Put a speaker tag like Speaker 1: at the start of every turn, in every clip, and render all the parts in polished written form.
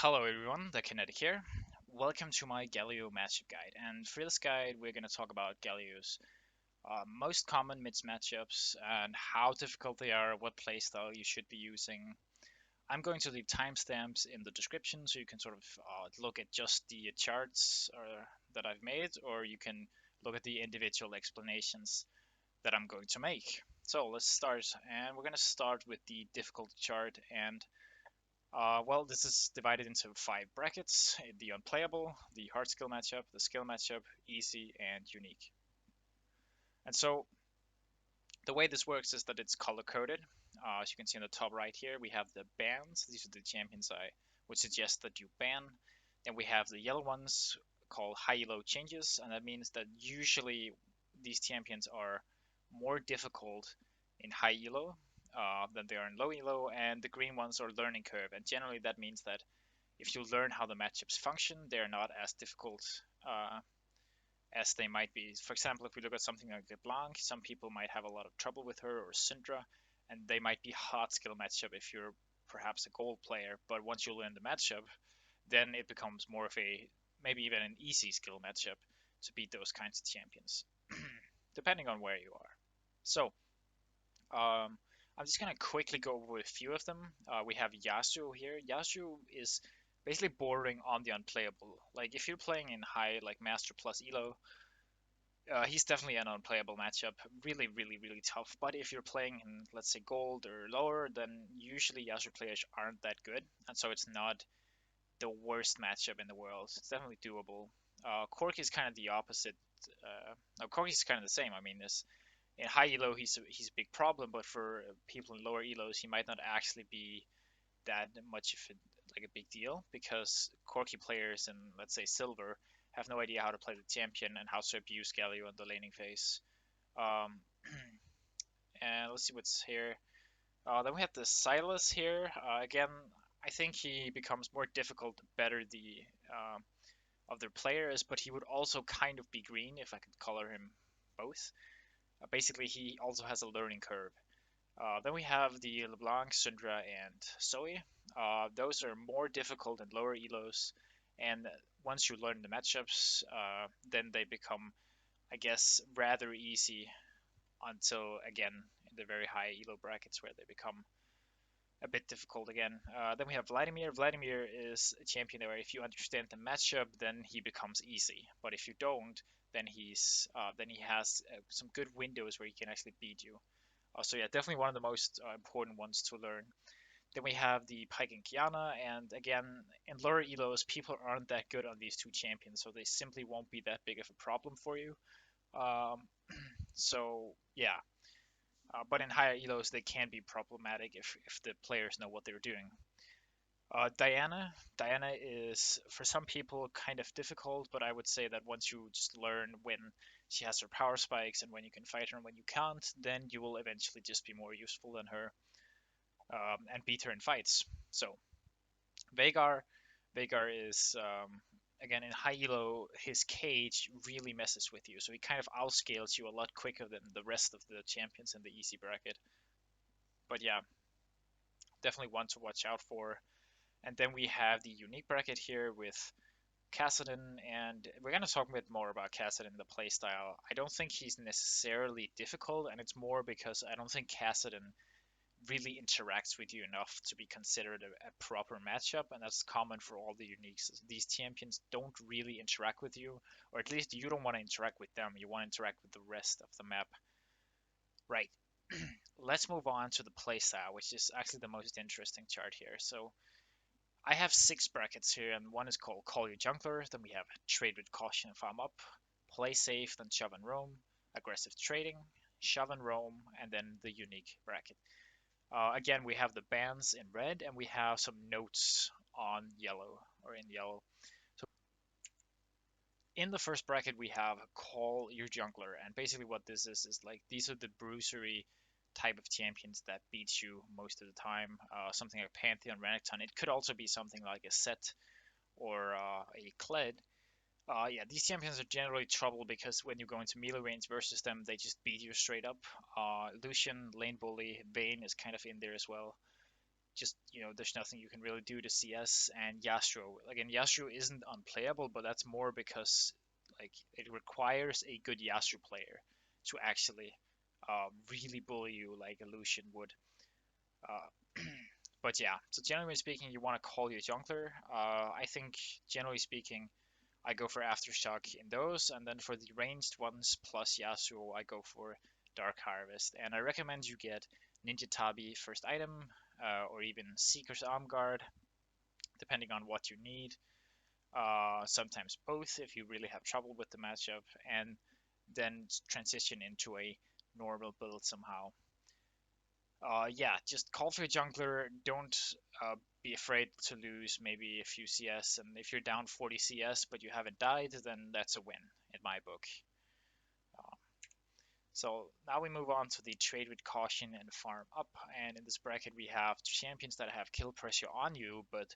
Speaker 1: Hello everyone, ThaKinetic here. Welcome to my Galio matchup guide. And for this guide, we're going to talk about Galio's most common mids matchups and how difficult they are, what playstyle you should be using. I'm going to leave timestamps in the description so you can sort of look at just the charts that I've made, or you can look at the individual explanations that I'm going to make. So let's start, and we're going to start with the difficulty chart. And well, this is divided into 5 brackets: the unplayable, the hard skill matchup, the skill matchup, easy, and unique. And so the way this works is that it's color coded. As you can see on the top right here, we have the bans. These are the champions I would suggest that you ban. Then we have the yellow ones called high-elo changes, and that means that usually these champions are more difficult in high elo than they are in low elo, and the green ones are learning curve. And generally, that means that if you learn how the matchups function, they're not as difficult as they might be. For example, if we look at something like LeBlanc, some people might have a lot of trouble with her, or Syndra, and they might be hard skill matchup if you're perhaps a gold player. But once you learn the matchup, then it becomes more of a maybe even an easy skill matchup to beat those kinds of champions, depending on where you are. So I'm just gonna quickly go over a few of them. We have Yasuo here. Yasuo is basically bordering on the unplayable. Like if you're playing in high, like Master plus Elo, he's definitely an unplayable matchup. Really, really, really tough. But if you're playing in, let's say, gold or lower, then usually Yasuo players aren't that good, and so it's not the worst matchup in the world. It's definitely doable. Corki is kind of the opposite. No, Corki is kind of the same. I mean, this in high elo he's a big problem, but for people in lower elos he might not actually be that much of a, like a big deal, because Corki players in, let's say, silver have no idea how to play the champion and how to abuse Galio in the laning phase. Um, and let's see what's here. Then we have the Silas here. Again, I think he becomes more difficult the better the other player is, but he would also kind of be green if I could color him both. Basically, he also has a learning curve. Then we have the LeBlanc, Syndra, and Zoe. Those are more difficult in lower elos, and once you learn the matchups, then they become, I guess, rather easy until, again, in the very high elo brackets where they become a bit difficult again. Then we have Vladimir. Vladimir is a champion where if you understand the matchup, then he becomes easy. But if you don't, then he has some good windows where he can actually beat you. So yeah, definitely one of the most important ones to learn. Then we have the Pike and Kiana, and again, in lower elos, people aren't that good on these two champions, so they simply won't be that big of a problem for you. Um, so yeah, but in higher elos, they can be problematic if the players know what they're doing. Diana is for some people kind of difficult, but I would say that once you just learn when she has her power spikes and when you can fight her and when you can't, then you will eventually just be more useful than her, and beat her in fights. So Veigar, Veigar is again in high elo, his cage really messes with you, so he kind of outscales you a lot quicker than the rest of the champions in the easy bracket. But yeah, definitely one to watch out for. And then we have the unique bracket here with Kassadin, and we're going to talk a bit more about Kassadin, the playstyle. I don't think he's necessarily difficult, and it's more because I don't think Kassadin really interacts with you enough to be considered a proper matchup, and that's common for all the uniques. These champions don't really interact with you, or at least you don't want to interact with them. You want to interact with the rest of the map. Right. Let's move on to the playstyle, which is actually the most interesting chart here. So I have 6 brackets here, and one is called Call Your Jungler. Then we have Trade with Caution and Farm Up, Play Safe, then Shove and Roam, Aggressive Trading, Shove and Roam, and then the Unique bracket. Again, we have the bans in red, and we have some notes on yellow, or in yellow. So in the first bracket, we have Call Your Jungler, and basically what this is like these are the bruisery type of champions that beats you most of the time. Something like Pantheon, Renekton. It could also be something like a Set or a Kled. Yeah, these champions are generally trouble because when you go into melee range versus them, they just beat you straight up. Lucian, Lane Bully, Vayne is kind of in there as well. just, there's nothing you can really do to CS. And Yasuo, again, Yasuo isn't unplayable, but that's more because like it requires a good Yasuo player to actually really bully you like a Lucian would. But yeah, so generally speaking, you want to call your jungler. I think generally speaking, I go for Aftershock in those, and then for the ranged ones plus Yasuo, I go for Dark Harvest. And I recommend you get Ninja Tabi first item, or even Seeker's Arm Guard, depending on what you need. Sometimes both if you really have trouble with the matchup, and then transition into a normal build somehow. Yeah, just call for a jungler. Don't be afraid to lose maybe a few CS. And if you're down 40 CS but you haven't died, then that's a win in my book. Uh, so now we move on to the trade with caution and farm up. And in this bracket, we have champions that have kill pressure on you, but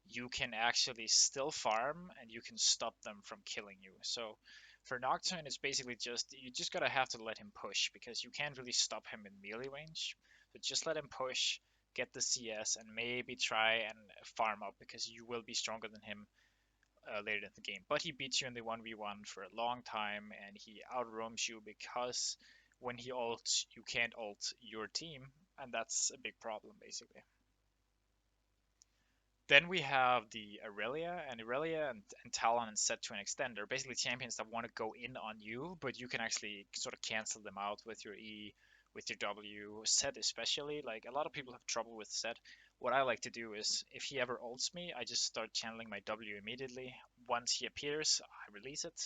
Speaker 1: you can actually still farm and you can stop them from killing you. So for Nocturne, it's basically just you just gotta have to let him push because you can't really stop him in melee range. So just let him push, get the CS, and maybe try and farm up because you will be stronger than him later in the game. But he beats you in the 1v1 for a long time and he outroams you because when he ults, you can't ult your team, and that's a big problem basically. Then we have the Aurelia and Talon and Set to an extent. They're basically champions that want to go in on you, but you can actually sort of cancel them out with your E, with your W. Set especially, like a lot of people have trouble with Set. What I like to do is, if he ever ults me, I just start channeling my W immediately. Once he appears, I release it.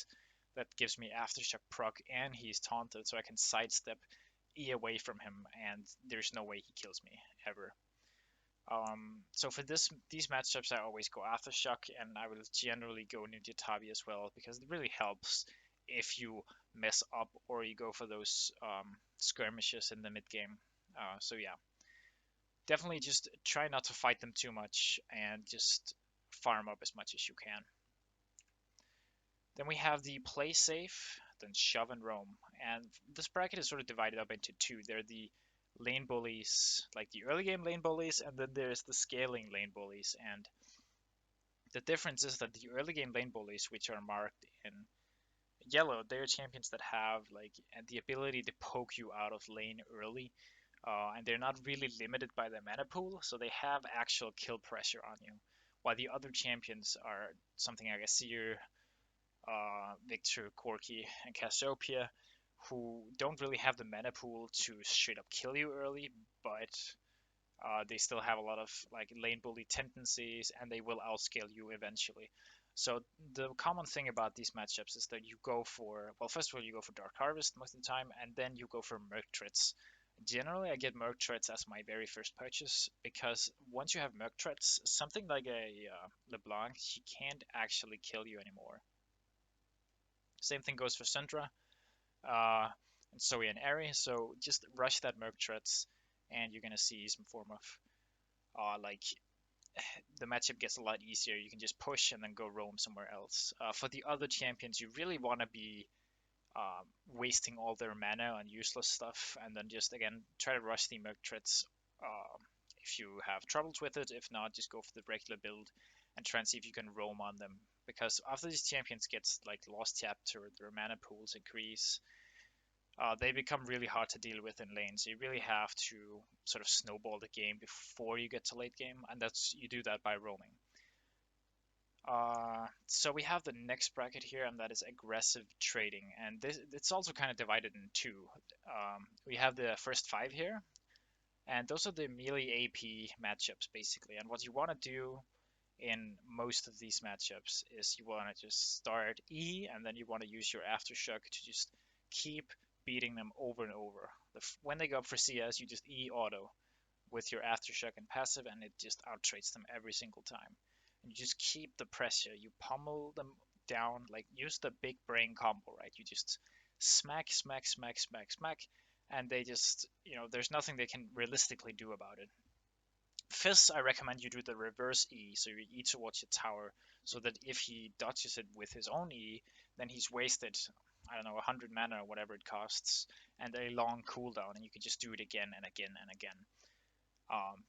Speaker 1: That gives me Aftershock proc, and he's taunted, so I can sidestep E away from him, and there's no way he kills me, ever. So for these matchups, I always go Aftershock, and I will generally go Ninja Tabi as well because it really helps if you mess up or you go for those skirmishes in the mid game. So yeah, definitely just try not to fight them too much and just farm up as much as you can. Then we have the play safe, then shove and roam. And this bracket is sort of divided up into two. There are the lane bullies, like the early game lane bullies, and then there's the scaling lane bullies. And the difference is that the early game lane bullies, which are marked in yellow, they're champions that have like the ability to poke you out of lane early. And they're not really limited by their mana pool, so they have actual kill pressure on you. While the other champions are something like a Seer, Victor, Corki, and Cassiopeia, who don't really have the mana pool to straight up kill you early, but they still have a lot of like lane bully tendencies, and they will outscale you eventually. So the common thing about these matchups is that you go for, well, first of all, you go for Dark Harvest most of the time, and then you go for Merc Treads. Generally, I get Merc Treads as my very first purchase because once you have Merc Treads, something like a LeBlanc, she can't actually kill you anymore. Same thing goes for Syndra, and Zoe and Airy. So just rush that Merc Treads, and you're gonna see some form of like the matchup gets a lot easier. You can just push and then go roam somewhere else. For the other champions, you really want to be wasting all their mana on useless stuff, and then just again try to rush the Merc Treads if you have troubles with it. If not, just go for the regular build and try and see if you can roam on them. Because after these champions gets like Lost Chapter, their mana pools increase. They become really hard to deal with in lanes. You really have to sort of snowball the game before you get to late game, and that's you do that by roaming. So we have the next bracket here, and that is aggressive trading, and this it's also kind of divided in two. We have the first five here, and those are the melee AP matchups basically. And what you want to do in most of these matchups is you want to just start E, and then you want to use your Aftershock to just keep beating them over and over. When they go up for CS, you just E auto with your Aftershock and passive, and it just outtrades them every single time. And you just keep the pressure. You pummel them down, like use the big brain combo, right? You just smack, smack, smack, smack, smack, and they just, there's nothing they can realistically do about it. Fizz, I recommend you do the reverse E, so you E towards your tower, so that if he dodges it with his own E, then he's wasted, I don't know, 100 mana or whatever it costs, and a long cooldown, and you can just do it again and again and again.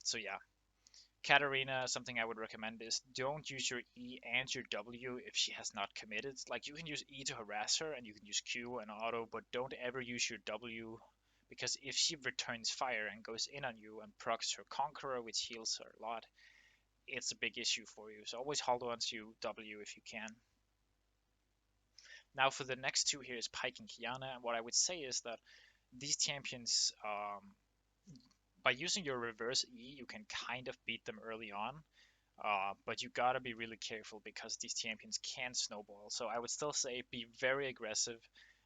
Speaker 1: So yeah. Katarina, something I would recommend is don't use your E and your W if she has not committed. Like you can use E to harass her and you can use Q and auto, but don't ever use your W because if she returns fire and goes in on you and procs her Conqueror, which heals her a lot, it's a big issue for you. So always hold on to W if you can. Now for the next two here is Pike and Kiana, and what I would say is that these champions, by using your reverse E, you can kind of beat them early on. But you gotta be really careful because these champions can snowball. So I would still say be very aggressive.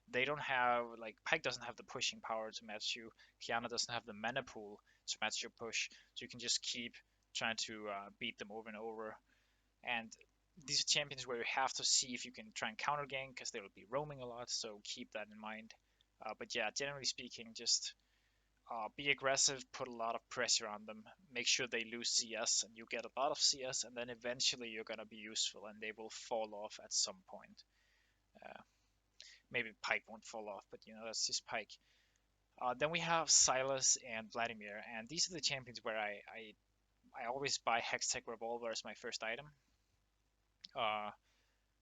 Speaker 1: They don't have, like, Pike doesn't have the pushing power to match you. Kiana doesn't have the mana pool to match your push. So you can just keep trying to beat them over and over. And these are champions where you have to see if you can try and counter gank because they will be roaming a lot. So keep that in mind. But yeah, generally speaking, just be aggressive, put a lot of pressure on them, make sure they lose CS and you get a lot of CS, and then eventually you're going to be useful and they will fall off at some point. Uh, Maybe Pike won't fall off, but you know, that's just Pike. Then we have Silas and Vladimir, and these are the champions where I always buy Hextech Revolver as my first item. Uh,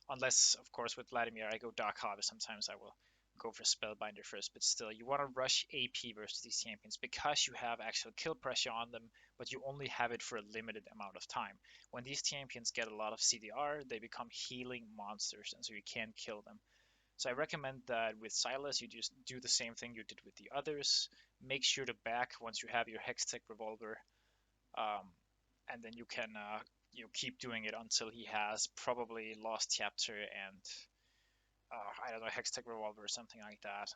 Speaker 1: Unless, of course, with Vladimir I go Dark Harvest. Sometimes I will go for Spellbinder first, but still, you want to rush AP versus these champions because you have actual kill pressure on them, but you only have it for a limited amount of time. When these champions get a lot of CDR, they become healing monsters, and so you can't kill them. So I recommend that with Silas, you just do the same thing you did with the others. Make sure to back once you have your Hextech Revolver, um, and then you can keep doing it until he has probably Lost Chapter and I don't know, Hextech Revolver or something like that.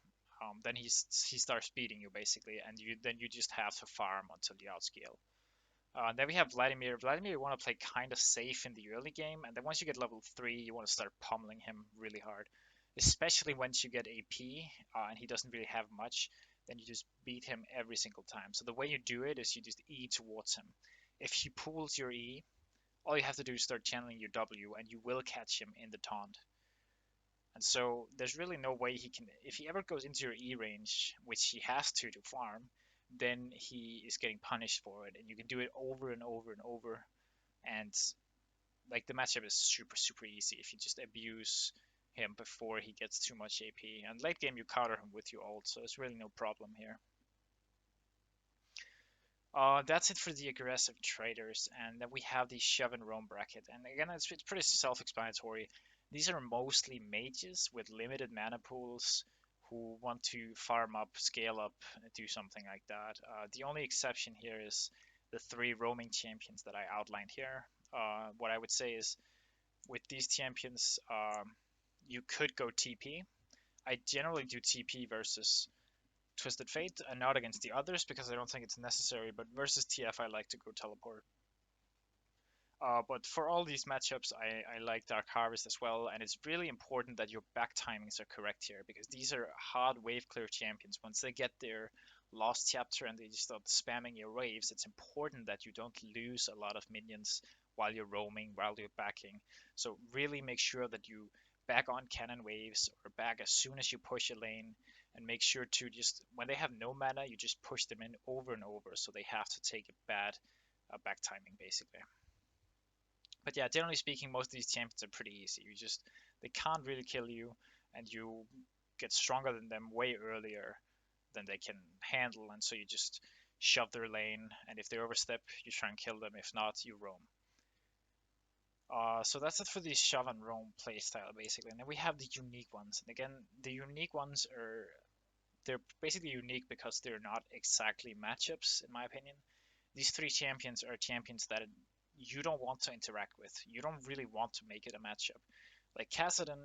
Speaker 1: Then he starts beating you basically, and you just have to farm until you outscale. Then we have Vladimir. Vladimir, you want to play kind of safe in the early game, and then once you get level 3, you want to start pummeling him really hard. Especially once you get AP, and he doesn't really have much, then you just beat him every single time. So the way you do it is you just E towards him. If he pulls your E, all you have to do is start channeling your W, and you will catch him in the taunt. And so there's really no way he can, if he ever goes into your E range, which he has to farm, then he is getting punished for it. And you can do it over and over and over. And like the matchup is super, super easy if you just abuse him before he gets too much AP. And late game, you counter him with your ult, so it's really no problem here. That's it for the aggressive traders, and then we have the shove and roam bracket. And again, it's pretty self-explanatory. These are mostly mages with limited mana pools who want to farm up, scale up, and do something like that. The only exception here is the three roaming champions that I outlined here. What I would say is with these champions, you could go TP. I generally do TP versus Twisted Fate and not against the others because I don't think it's necessary, but versus TF I like to go teleport. But for all these matchups, I like Dark Harvest as well, and it's really important that your back timings are correct here because these are hard wave clear champions. Once they get their Lost Chapter and they just start spamming your waves, it's important that you don't lose a lot of minions while you're roaming, while you're backing. So really make sure that you back on cannon waves or back as soon as you push a lane, and make sure to just, when they have no mana, you just push them in over and over so they have to take a bad back timing basically. But yeah, generally speaking, most of these champions are pretty easy. They can't really kill you, and you get stronger than them way earlier than they can handle, and so you just shove their lane, and if they overstep, you try and kill them. If not, you roam. So that's it for the shove and roam playstyle, basically. And then we have the unique ones. And again, the unique ones they're basically unique because they're not exactly matchups, in my opinion. These three champions are champions that you don't want to interact with. You don't really want to make it a matchup. Like Kassadin,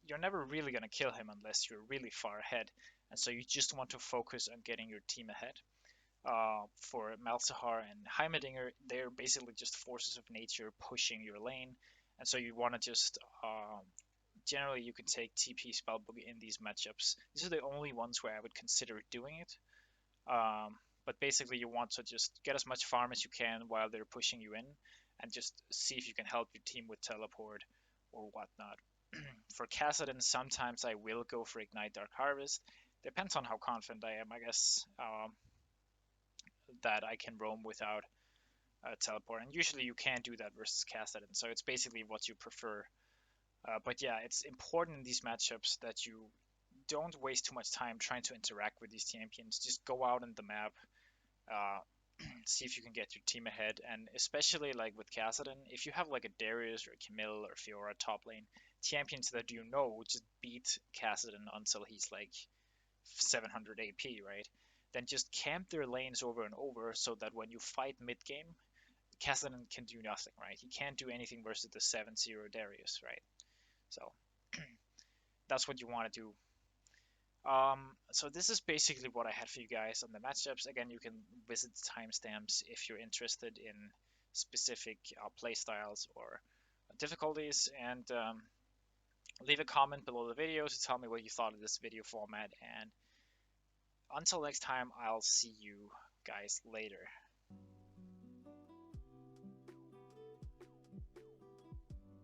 Speaker 1: you're never really going to kill him unless you're really far ahead, and so you just want to focus on getting your team ahead. For Malzahar and Heimerdinger, they're basically just forces of nature pushing your lane, and so you want to just generally you can take TP Spellbook in these matchups. These are the only ones where I would consider doing it. But basically you want to just get as much farm as you can while they're pushing you in, and just see if you can help your team with teleport or whatnot. For Kassadin, sometimes I will go for Ignite Dark Harvest. Depends on how confident I am, I guess, that I can roam without teleport, and usually you can't do that versus Kassadin, so it's basically what you prefer. But yeah, it's important in these matchups that you don't waste too much time trying to interact with these champions. Just go out on the map, uh, see if you can get your team ahead, and especially like with Kassadin, if you have like a Darius or a Camille or Fiora top lane, champions that you know just beat Kassadin until he's like 700 AP, right? Then just camp their lanes over and over so that when you fight mid game, Kassadin can do nothing, right? He can't do anything versus the 7-0 Darius, right? So that's what you want to do. So this is basically what I had for you guys on the matchups. Again, you can visit the timestamps if you're interested in specific play styles or difficulties, and leave a comment below the video to tell me what you thought of this video format. And until next time, I'll see you guys later.